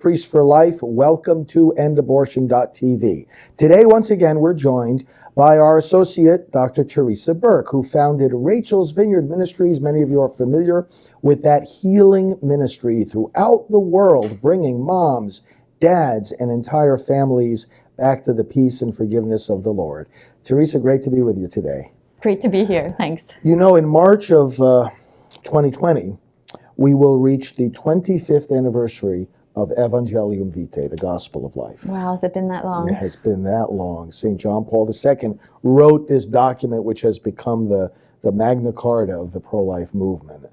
Priest for Life. Welcome to endabortion.tv. Today, once again, we're joined by our associate, Dr. Theresa Burke, who founded Rachel's Vineyard Ministries. Many of you are familiar with that healing ministry throughout the world, bringing moms, dads, and entire families back to the peace and forgiveness of the Lord. Theresa, great to be with you today. Great to be here. Thanks. You know, in March of 2020, we will reach the 25th anniversary of Evangelium Vitae, the Gospel of Life. Wow, has it been that long? It has been that long. St. John Paul II wrote this document, which has become the Magna Carta of the pro-life movement.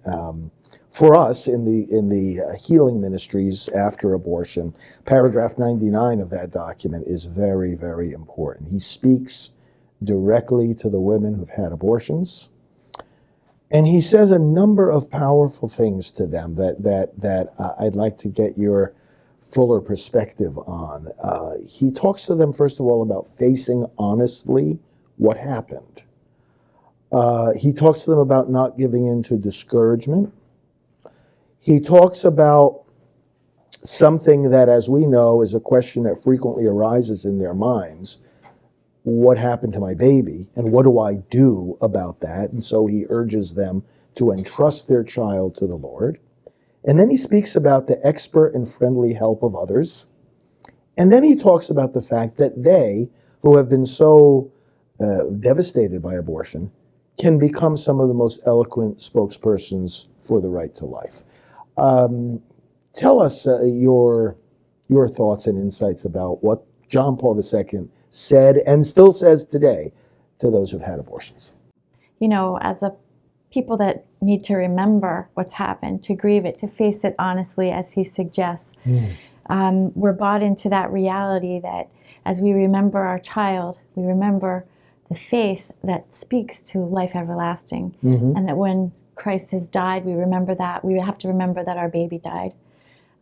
For us, in the healing ministries after abortion, paragraph 99 of that document is very, very important. He speaks directly to the women who've had abortions, and he says a number of powerful things to them that I'd like to get your fuller perspective on. He talks to them, first of all, about facing honestly what happened. He talks to them about not giving in to discouragement. He talks about something that, as we know, is a question that frequently arises in their minds. What happened to my baby, and what do I do about that? And so he urges them to entrust their child to the Lord. And then he speaks about the expert and friendly help of others. And then he talks about the fact that they, who have been so devastated by abortion, can become some of the most eloquent spokespersons for the right to life. Tell us your thoughts and insights about what John Paul II said and still says today to those who've had abortions. You know, as a people that need to remember what's happened, to grieve it, to face it honestly, as he suggests, we're bought into that reality that as we remember our child, we remember the faith that speaks to life everlasting. And that when Christ has died, we remember that. We have to remember that our baby died,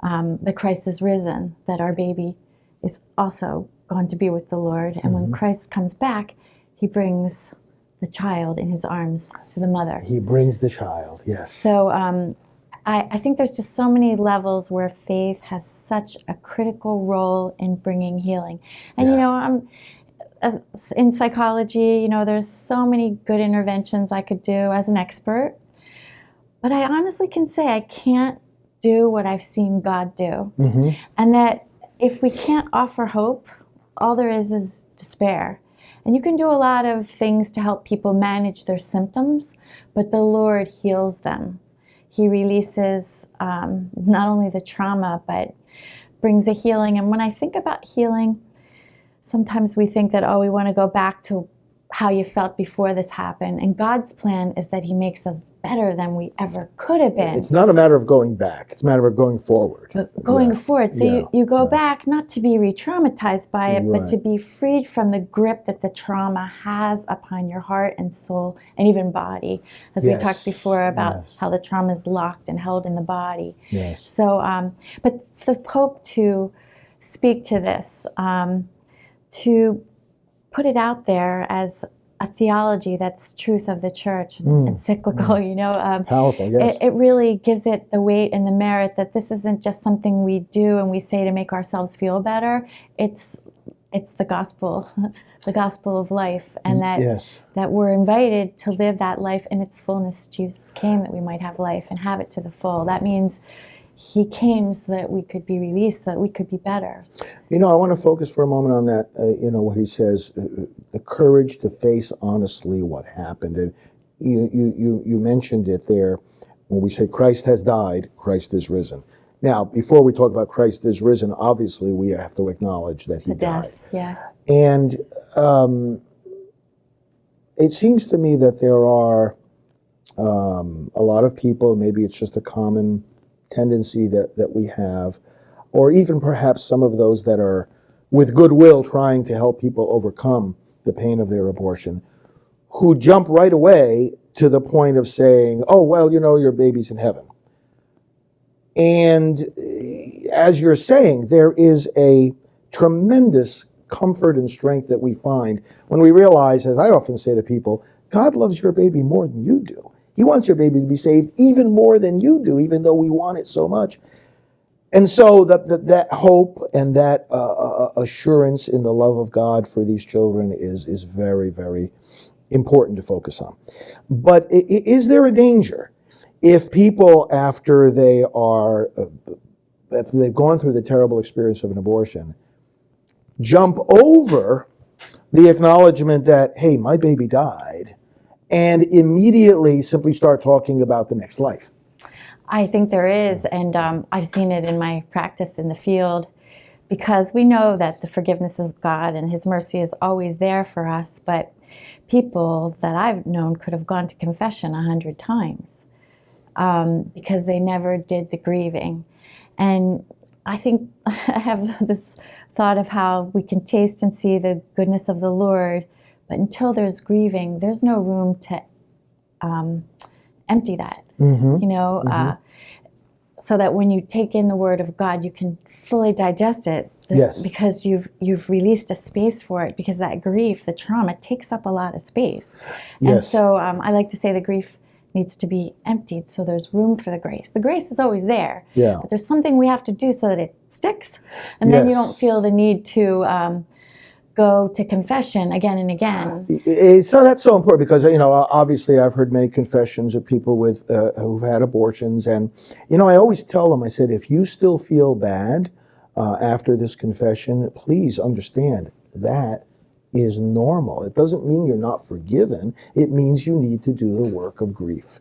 that Christ is risen, that our baby is also gone to be with the Lord. And when Christ comes back, he brings the child in his arms to the mother. He brings the child, yes. So I think there's just so many levels where faith has such a critical role in bringing healing. And you know, in psychology, you know, there's so many good interventions I could do as an expert. But I honestly can say I can't do what I've seen God do. And that if we can't offer hope, all there is despair. And you can do a lot of things to help people manage their symptoms, but the Lord heals them. He releases not only the trauma, but brings a healing. And when I think about healing, sometimes we think that, oh, we want to go back to how you felt before this happened. And God's plan is that he makes us better than we ever could have been. It's not a matter of going back. It's a matter of going forward. But going forward. So you go back not to be re-traumatized by it, but to be freed from the grip that the trauma has upon your heart and soul and even body. As we talked before about how the trauma is locked and held in the body. So, but the Pope to speak to this, to put it out there as a theology that's truth of the church, encyclical, you know. Powerful, yes. It really gives it the weight and the merit that this isn't just something we do and we say to make ourselves feel better. It's the gospel, the gospel of life, and that we're invited to live that life in its fullness. Jesus came that we might have life and have it to the full. That means he came so that we could be released, so that we could be better. You know, I want to focus for a moment on that, you know, what he says, the courage to face honestly what happened. And you mentioned it there. When we say Christ has died, Christ is risen. Now, before we talk about Christ is risen, obviously we have to acknowledge that he died. And it seems to me that there are a lot of people, maybe it's just a common tendency that we have, or even perhaps some of those that are with goodwill trying to help people overcome the pain of their abortion, who jump right away to the point of saying, oh, well, you know, your baby's in heaven. And as you're saying, there is a tremendous comfort and strength that we find when we realize, as I often say to people, God loves your baby more than you do. He wants your baby to be saved even more than you do, even though we want it so much. And so that hope and that assurance in the love of God for these children is very, very important to focus on. But is there a danger if people, after they've gone through the terrible experience of an abortion, jump over the acknowledgement that, hey, my baby died, and immediately simply start talking about the next life? I think there is, and I've seen it in my practice in the field, because we know that the forgiveness of God and His mercy is always there for us, but people that I've known could have gone to confession 100 times because they never did the grieving. And I think I have this thought of how we can taste and see the goodness of the Lord, but until there's grieving, there's no room to empty that. So that when you take in the Word of God, you can fully digest it. Yes. Because you've released a space for it, because that grief, the trauma, takes up a lot of space. Yes. And so I like to say the grief needs to be emptied so there's room for the grace. The grace is always there. Yeah. But there's something we have to do so that it sticks. And then you don't feel the need to go to confession again and again. So that's so important, because obviously I've heard many confessions of people with who've had abortions, and I always tell them, I said, if you still feel bad after this confession, please understand that is normal. It doesn't mean you're not forgiven. It means you need to do the work of grief.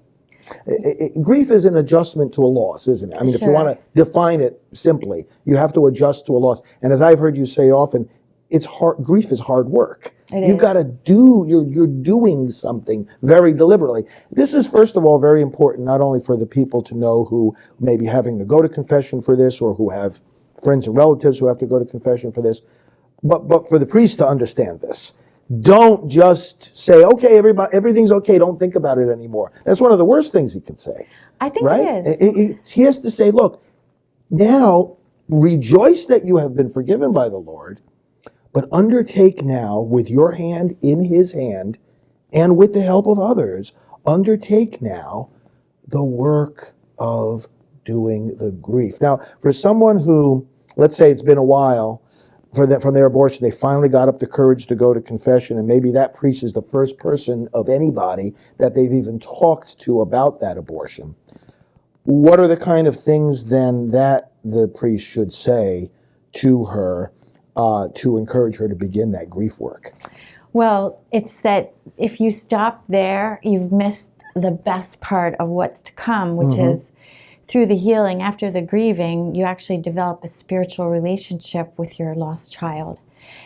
Grief is an adjustment to a loss, isn't it? I mean, If you want to define it simply, you have to adjust to a loss. And as I've heard you say often, it's hard. Grief is hard work. You've got to do. You're doing something very deliberately. This is, first of all, very important, not only for the people to know who may be having to go to confession for this, or who have friends and relatives who have to go to confession for this, but for the priest to understand this. Don't just say, okay, everything's okay, don't think about it anymore. That's one of the worst things he can say. I think right? It is. He has to say, look, now rejoice that you have been forgiven by the Lord, but undertake now, with your hand in His hand and with the help of others, undertake now the work of doing the grief. Now, for someone who, let's say it's been a while from their abortion, they finally got up the courage to go to confession, and maybe that priest is the first person of anybody that they've even talked to about that abortion. What are the kind of things then that the priest should say to her to encourage her to begin that grief work? Well, it's that if you stop there, you've missed the best part of what's to come, which is through the healing, after the grieving, you actually develop a spiritual relationship with your lost child.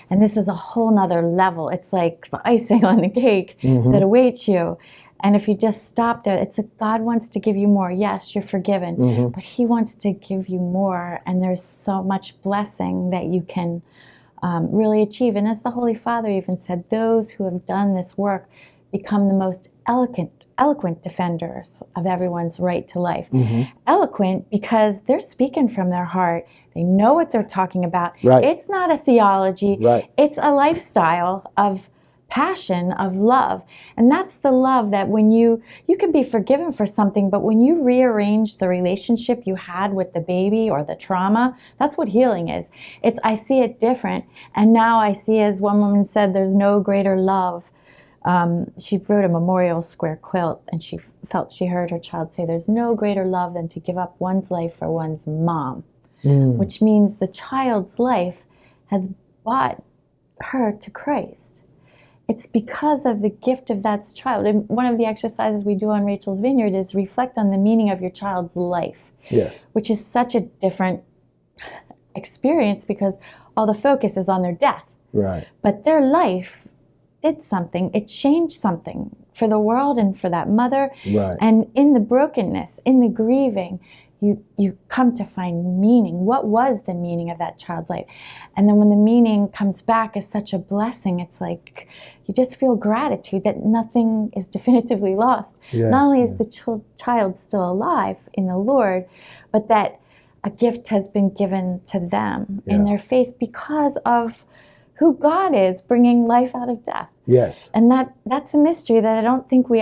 And this is a whole nother level. It's like the icing on the cake that awaits you. And if you just stop there, it's like God wants to give you more. Yes, you're forgiven, but He wants to give you more. And there's so much blessing that you can really achieve. And as the Holy Father even said, those who have done this work become the most eloquent defenders of everyone's right to life. Eloquent because they're speaking from their heart. They know what they're talking about. Right. It's not a theology. Right. It's a lifestyle of passion, of love. And that's the love that when you can be forgiven for something, but when you rearrange the relationship you had with the baby or the trauma, that's what healing is. It's, I see it different. And now I see, as one woman said, there's no greater love. She wrote a memorial square quilt, and she felt she heard her child say, there's no greater love than to give up one's life for one's mom, which means the child's life has brought her to Christ. It's because of the gift of that child. And one of the exercises we do on Rachel's Vineyard is reflect on the meaning of your child's life. Yes. Which is such a different experience because all the focus is on their death. Right. But their life did something. It changed something for the world and for that mother. Right. And in the brokenness, in the grieving, you come to find meaning. What was the meaning of that child's life? And then when the meaning comes back as such a blessing, it's like you just feel gratitude that nothing is definitively lost. Yes. Not only is the child still alive in the Lord, but that a gift has been given to them in their faith because of who God is, bringing life out of death. Yes. And that's a mystery that I don't think we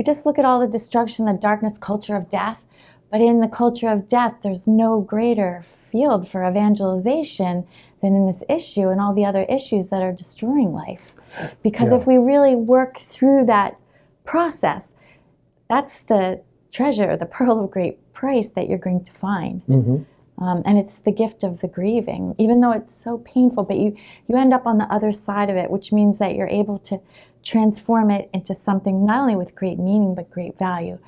just look at all the destruction, the darkness, culture of death, But in the culture of death, there's no greater field for evangelization than in this issue and all the other issues that are destroying life. Because if we really work through that process, that's the treasure, the pearl of great price that you're going to find. And it's the gift of the grieving, even though it's so painful, but you end up on the other side of it, which means that you're able to transform it into something not only with great meaning, but great value.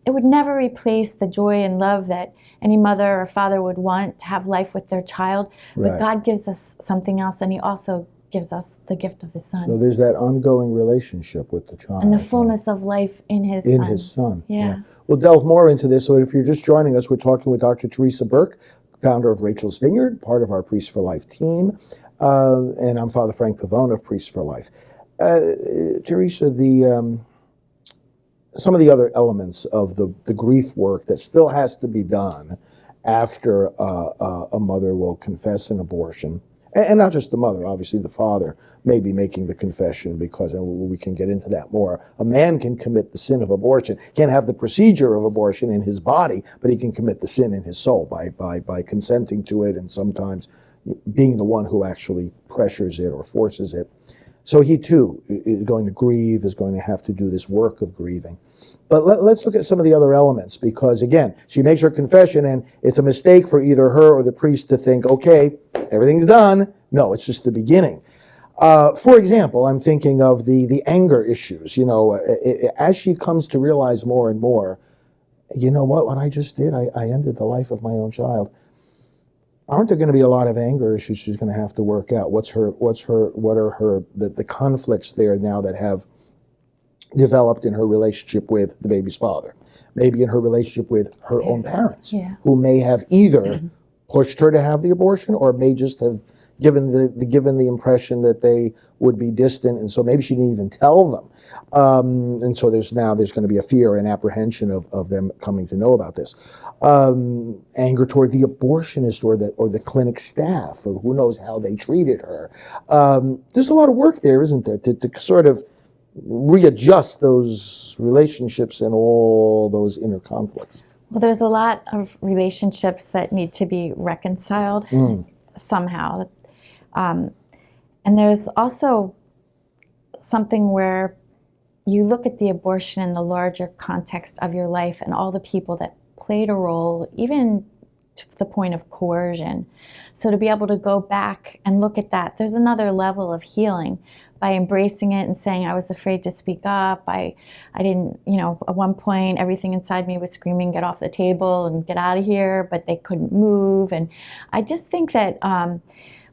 It would never replace the joy and love that any mother or father would want to have life with their child, but God gives us something else, and he also gives us the gift of his son. So there's that ongoing relationship with the child. And the fullness of life in his son. In his son. Yeah. We'll delve more into this. So if you're just joining us, we're talking with Dr. Theresa Burke, founder of Rachel's Vineyard, part of our Priests for Life team. And I'm Father Frank Pavone of Priests for Life. Theresa, some of the other elements of the grief work that still has to be done after a mother will confess an abortion, and not just the mother, obviously the father may be making the confession, because, and we can get into that more, a man can commit the sin of abortion, can't have the procedure of abortion in his body, but he can commit the sin in his soul by consenting to it, and sometimes being the one who actually pressures it or forces it. So he too is going to grieve, is going to have to do this work of grieving. But let's look at some of the other elements, because again, she makes her confession and it's a mistake for either her or the priest to think, okay, everything's done. No, it's just the beginning. For example, I'm thinking of the anger issues. You know, as she comes to realize more and more, you know what I just did? I ended the life of my own child. Aren't there going to be a lot of anger issues she's going to have to work out? What are the conflicts there now that have developed in her relationship with the baby's father, maybe in her relationship with her own parents, who may have either pushed her to have the abortion or may just have given the impression that they would be distant, and so maybe she didn't even tell them. And so there's going to be a fear and apprehension of them coming to know about this. Anger toward the abortionist or the clinic staff, or who knows how they treated her. There's a lot of work there, isn't there, to sort of readjust those relationships and all those inner conflicts. Well, there's a lot of relationships that need to be reconciled somehow. And there's also something where you look at the abortion in the larger context of your life and all the people that played a role, even to the point of coercion. So to be able to go back and look at that, there's another level of healing by embracing it and saying, I was afraid to speak up. I didn't, at one point, everything inside me was screaming, get off the table and get out of here, but they couldn't move. And I just think that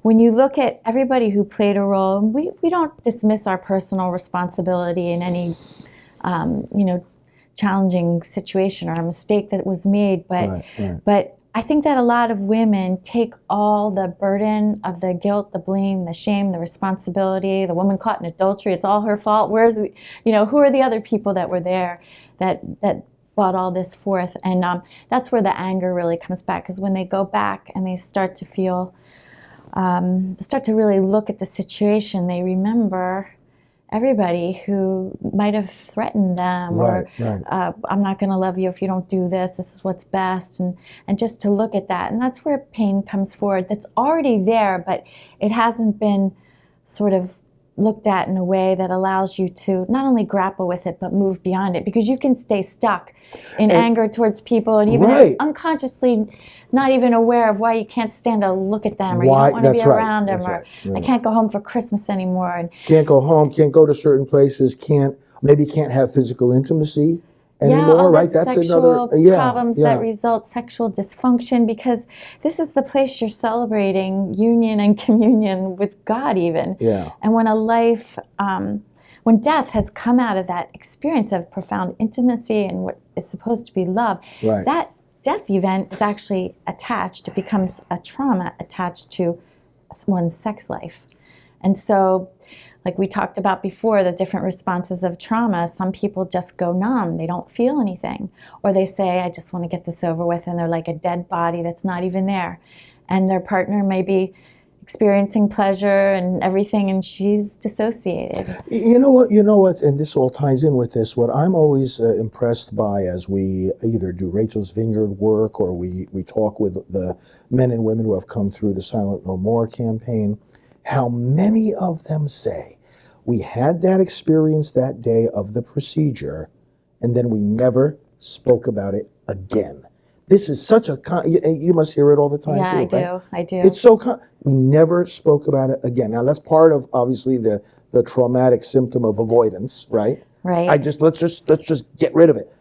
when you look at everybody who played a role, we don't dismiss our personal responsibility in any, challenging situation or a mistake that was made, but I think that a lot of women take all the burden of the guilt, the blame, the shame, the responsibility. The woman caught in adultery, it's all her fault. Who are the other people that were there that brought all this forth? And that's where the anger really comes back, because when they go back and they start to feel, start to really look at the situation, they remember everybody who might have threatened them, I'm not going to love you if you don't do this, this is what's best, and just to look at that. And that's where pain comes forward that's already there, but it hasn't been sort of looked at in a way that allows you to not only grapple with it, but move beyond it, because you can stay stuck in anger towards people and even unconsciously not even aware of why you can't stand to look at them, or you don't want to be around them, or I can't go home for Christmas anymore. And can't go home, can't go to certain places, can't have physical intimacy anymore, all right? That's another problems that result, sexual dysfunction, because this is the place you're celebrating union and communion with God even. And when when death has come out of that experience of profound intimacy and what is supposed to be love, that death event is actually attached, it becomes a trauma attached to one's sex life. And so, like we talked about before, the different responses of trauma, some people just go numb, they don't feel anything. Or they say, I just want to get this over with, and they're like a dead body that's not even there. And their partner may be experiencing pleasure and everything, and she's dissociated. You know what, and this all ties in with this. What I'm always impressed by as we either do Rachel's Vineyard work or we talk with the men and women who have come through the Silent No More campaign, how many of them say, we had that experience that day of the procedure, and then we never spoke about it again. This is such a, you must hear it all the time too, right? I do. It's so, we never spoke about it again. Now that's part of, obviously, the traumatic symptom of avoidance, right? Right. Let's just get rid of it.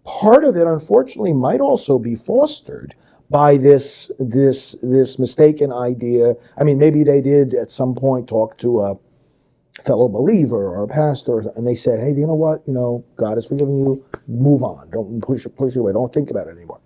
Part of it, unfortunately, might also be fostered by this mistaken idea. I mean, maybe they did at some point talk to a fellow believer or a pastor, and they said, hey, you know what? God has forgiven you. Move on. Don't push it away. Don't think about it anymore.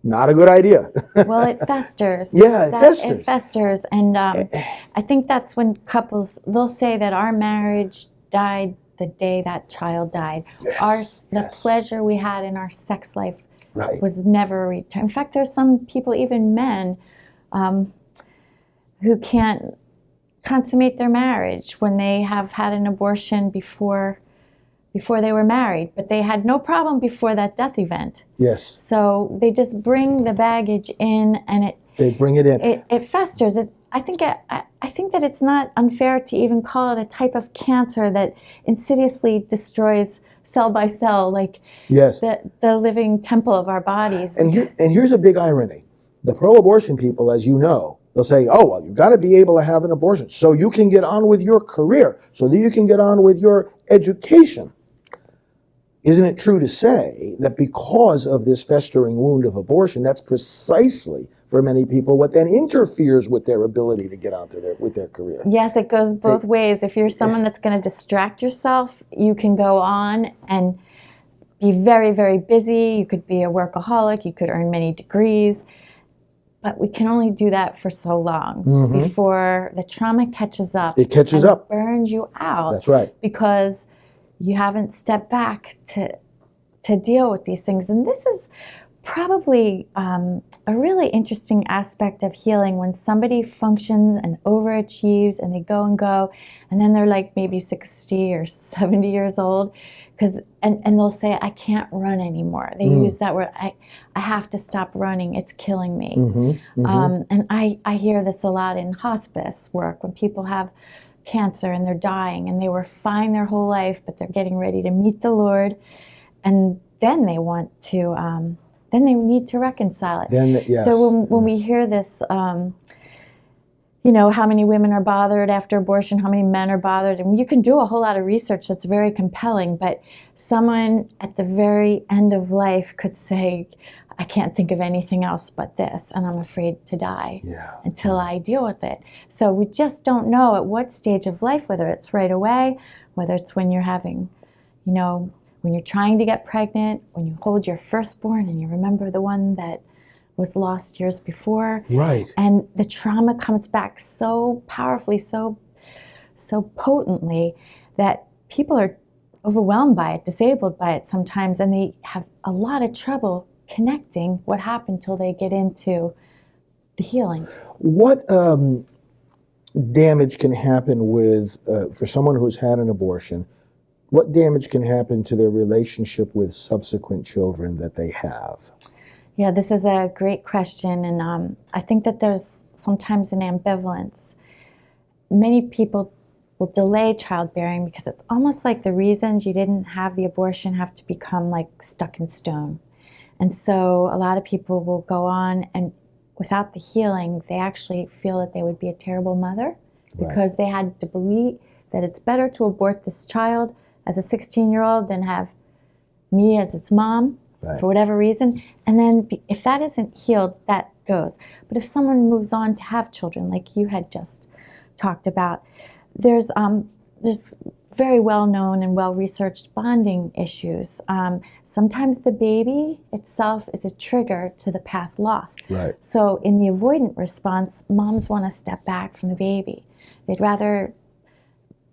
Not a good idea. Well, it festers. Yeah, it festers. And I think that's when couples, they'll say that our marriage died the day that child died. The pleasure we had in our sex life was never returned. In fact, there's some people, even men, who can't consummate their marriage when they have had an abortion before they were married, but they had no problem before that death event. Yes. So they just bring the baggage in, and they bring it in. It festers. I think that it's not unfair to even call it a type of cancer that insidiously destroys cell by cell, like the living temple of our bodies. And here's a big irony: the pro-abortion people, as you know, they'll say, oh, well, you've got to be able to have an abortion so you can get on with your career, so that you can get on with your education. Isn't it true to say that because of this festering wound of abortion, that's precisely, for many people, what then interferes with their ability to get on with their career? Yes, it goes both ways. If you're someone that's going to distract yourself, you can go on and be very, very busy. You could be a workaholic. You could earn many degrees. But we can only do that for so long before the trauma catches up. It catches up. Burns you out. That's right. Because you haven't stepped back to deal with these things. And this is probably a really interesting aspect of healing, when somebody functions and overachieves and they go, and then they're like maybe 60 or 70 years old, and they'll say, I can't run anymore. They use that word, I have to stop running, it's killing me. And I hear this a lot in hospice work, when people have cancer and they're dying and they were fine their whole life, but they're getting ready to meet the Lord, and then they want to then they need to reconcile it. So when we hear this, how many women are bothered after abortion, how many men are bothered, and you can do a whole lot of research that's very compelling, but someone at the very end of life could say, I can't think of anything else but this, and I'm afraid to die until I deal with it. So we just don't know at what stage of life, whether it's right away, whether it's when you're having, when you're trying to get pregnant, when you hold your firstborn and you remember the one that was lost years before. Right. And the trauma comes back so powerfully, so potently, that people are overwhelmed by it, disabled by it sometimes, and they have a lot of trouble connecting what happened till they get into the healing. What damage can happen with, for someone who's had an abortion, what damage can happen to their relationship with subsequent children that they have? Yeah, this is a great question, and I think that there's sometimes an ambivalence. Many people will delay childbearing because it's almost like the reasons you didn't have the abortion have to become like stuck in stone. And so a lot of people will go on, and without the healing, they actually feel that they would be a terrible mother because they had to believe that it's better to abort this child as a 16-year-old than have me as its mom for whatever reason. And then if that isn't healed, that goes. But if someone moves on to have children, like you had just talked about, there's very well-known and well-researched bonding issues. Sometimes the baby itself is a trigger to the past loss. Right. So in the avoidant response, moms want to step back from the baby. They'd rather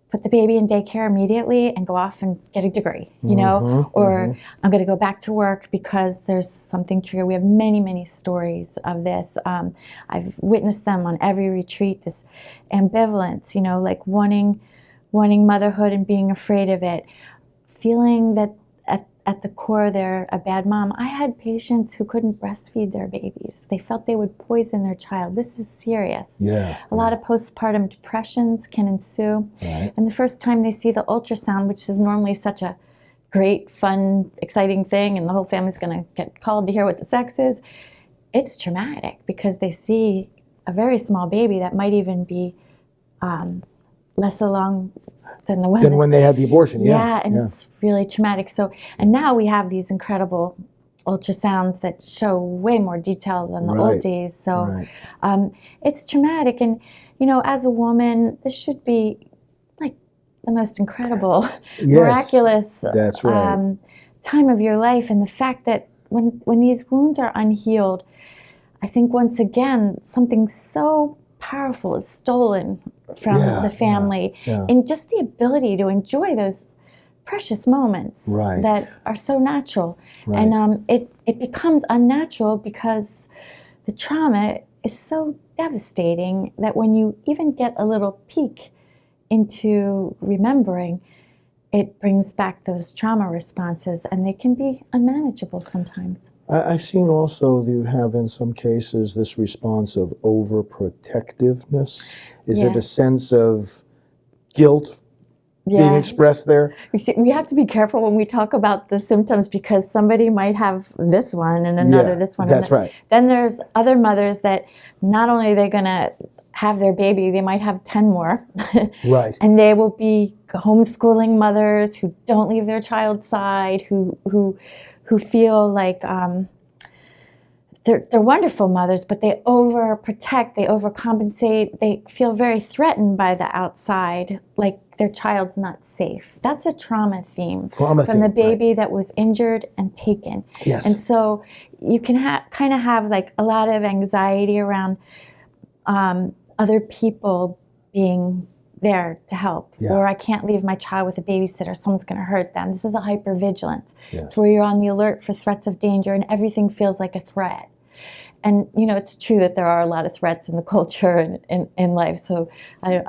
put the baby in daycare immediately and go off and get a degree, you know, or I'm going to go back to work because there's something true. We have many, many stories of this. I've witnessed them on every retreat, this ambivalence, you know, like wanting motherhood and being afraid of it, feeling that at the core they're a bad mom. I had patients who couldn't breastfeed their babies. They felt they would poison their child. This is serious. Yeah. A lot of postpartum depressions can ensue. Right. And the first time they see the ultrasound, which is normally such a great, fun, exciting thing, and the whole family's going to get called to hear what the sex is, it's traumatic because they see a very small baby that might even be less along than the women. Than when they had the abortion, yeah. And it's really traumatic. So, and now we have these incredible ultrasounds that show way more detail than the old days. So it's traumatic. And, you know, as a woman, this should be like the most incredible, miraculous time of your life. And the fact that when these wounds are unhealed, I think once again, something so powerful is stolen from the family, and just the ability to enjoy those precious moments that are so natural. And it becomes unnatural because the trauma is so devastating that when you even get a little peek into remembering, it brings back those trauma responses, and they can be unmanageable sometimes. I've seen also you have in some cases this response of overprotectiveness. Is it a sense of guilt being expressed there? We have to be careful when we talk about the symptoms because somebody might have this one and another this one. That's right. Then there's other mothers that not only are they going to have their baby, they might have 10 more. Right. And they will be homeschooling mothers who don't leave their child's side, who feel like they're wonderful mothers, but they overprotect, they overcompensate, they feel very threatened by the outside, like their child's not safe. That's a trauma theme from the baby that was injured and taken. Yes. And so you can kind of have like a lot of anxiety around other people being there to help, or I can't leave my child with a babysitter, someone's going to hurt them. This is a hypervigilance. It's where you're on the alert for threats of danger and everything feels like a threat. And, you know, it's true that there are a lot of threats in the culture and in life, so I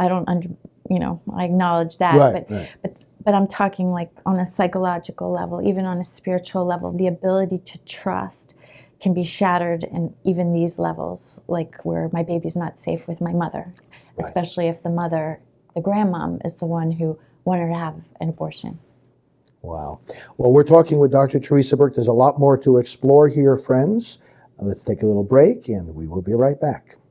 acknowledge that. But I'm talking like on a psychological level, even on a spiritual level, the ability to trust can be shattered in even these levels, like where my baby's not safe with my mother, especially if the grandmom is the one who wanted to have an abortion. Wow. Well, we're talking with Dr. Theresa Burke. There's a lot more to explore here, friends. Let's take a little break, and we will be right back.